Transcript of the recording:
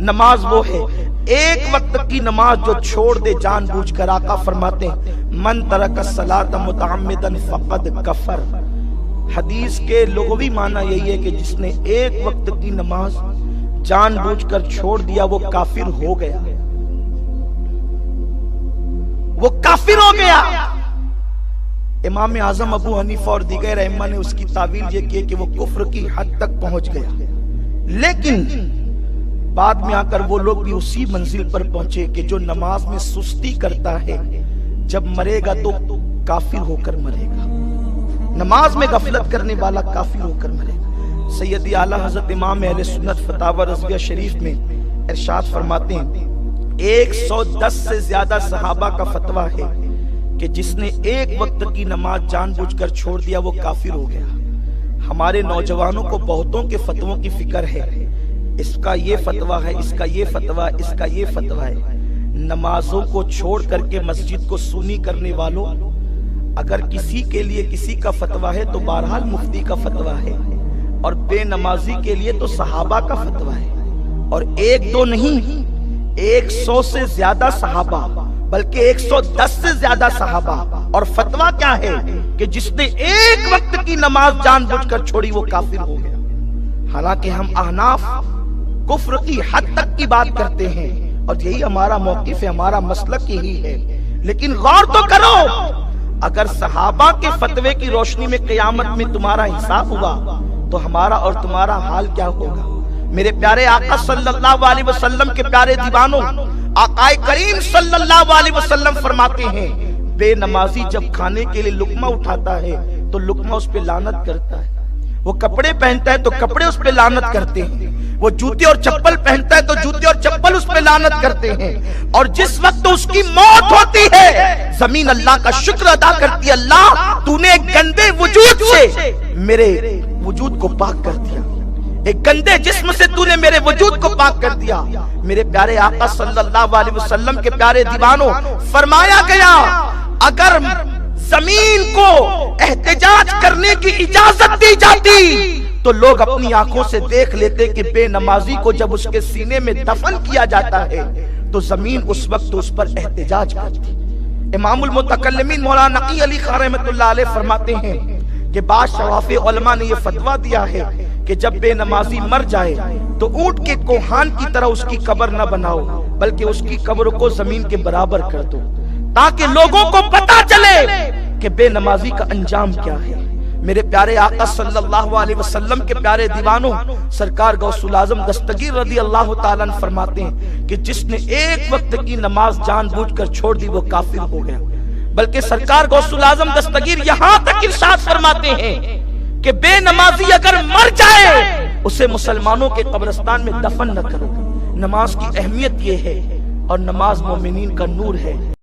نماز وہ ہے ایک وقت کی نماز جو چھوڑ دے جان بوجھ کر۔ آقا فرماتے ہیں من ترک الصلاۃ متعمدا فقد کفر۔ حدیث کے لغوی معنی یہی ہے کہ جس نے ایک وقت کی نماز جان بوجھ کر چھوڑ دیا وہ کافر ہو گیا، وہ کافر ہو گیا۔ امام اعظم ابو حنیفہ اور دیگر ائمہ نے اس کی تعویل یہ کی کہ وہ کفر کی حد تک پہنچ گیا، لیکن بعد میں آ کر وہ لوگ بھی اسی منزل پر پہنچے کہ جو نماز میں سستی کرتا ہے جب مرے گا تو کافر ہو کر مرے گا، نماز میں غفلت کرنے والا کافر ہو کر مرے گا۔ سیدی اعلیٰ حضرت امام اہل سنت فتاوی رضویہ شریف میں ارشاد فرماتے ہیں 110 سے زیادہ صحابہ کا فتویٰ ہے کہ جس نے ایک وقت کی نماز جان بوجھ کر چھوڑ دیا وہ کافر ہو گیا۔ ہمارے نوجوانوں کو بہتوں کے فتووں کی فکر ہے، اس کا یہ فتویٰ ہے، اس کا یہ فتویٰ، اس کا یہ فتویٰ ہے۔ نمازوں کو چھوڑ کر کے مسجد کو سونی کرنے والوں، اگر کسی کے لیے کسی کا فتویٰ ہے تو بہرحال مفتی کا فتویٰ ہے، اور بے نمازی کے لیے تو صحابہ کا فتویٰ ہے، اور ایک دو نہیں 100 سے زیادہ صحابہ، بلکہ 110 سے زیادہ صحابہ۔ اور فتویٰ کیا ہے کہ جس نے ایک وقت کی نماز جان بوجھ کر چھوڑی وہ کافر ہو گیا۔ حالانکہ ہم احناف کفر کی حد تک کی بات کرتے ہیں اور یہی ہمارا موقف ہے، ہمارا مسلک یہی ہے، لیکن غور تو کرو، اگر صحابہ کے فتوے کی روشنی میں قیامت میں تمہارا حساب ہوا تو ہمارا اور تمہارا حال کیا ہوگا؟ میرے پیارے آقا صلی اللہ علیہ وسلم کے پیارے دیوانوں، آقا کریم صلی اللہ علیہ وسلم فرماتے ہیں بے نمازی جب کھانے کے لیے لقمہ اٹھاتا ہے تو لقمہ اس پہ لعنت کرتا ہے، وہ کپڑے پہنتا ہے تو کپڑے اس پہ لعنت کرتے ہیں، وہ جوتے اور چپل پہنتا ہے تو جوتے اور چپل اس پہ لعنت کرتے ہیں، اور جس وقت اس کی موت ہوتی ہے زمین اللہ کا شکر ادا کرتی ہے، اللہ تو نے ایک گندے وجود سے میرے وجود کو پاک کر دیا، ایک گندے جسم سے تو نے میرے وجود کو پاک کر دیا۔ میرے پیارے آقا صلی اللہ علیہ وسلم کے پیارے دیوانوں، فرمایا گیا اگر زمین کو احتجاج کرنے کی اجازت دی جاتی تو لوگ اپنی آنکھوں سے دیکھ لیتے کہ بے نمازی کو جب اس کے سینے میں دفن کیا جاتا ہے تو زمین اس وقت اس پر احتجاج کرتی۔ امام المتکلمین مولانا نقی علی خان رحمۃ اللہ علیہ فرماتے ہیں کہ بعض شواف علماء نے یہ فتویٰ دیا ہے کہ جب بے نمازی مر جائے تو اونٹ کے کوہان کی طرح اس کی قبر نہ بناؤ، بلکہ اس کی قبر کو زمین کے برابر کر دو، تاکہ لوگوں کو پتا چلے کہ بے نمازی کا انجام کیا ہے۔ میرے پیارے آقا صلی اللہ علیہ وسلم کے پیارے دیوانوں، سرکار غوث الاعظم دستگیر رضی اللہ تعالیٰ عنہ فرماتے ہیں کہ جس نے ایک وقت کی نماز جان بوجھ کر چھوڑ دی وہ کافر ہو گیا، بلکہ سرکار غوث الاعظم دستگیر یہاں تک ارشاد فرماتے ہیں کہ بے نمازی اگر مر جائے اسے مسلمانوں کے قبرستان میں دفن نہ کرو۔ نماز کی اہمیت یہ ہے، اور نماز مومنین کا نور ہے۔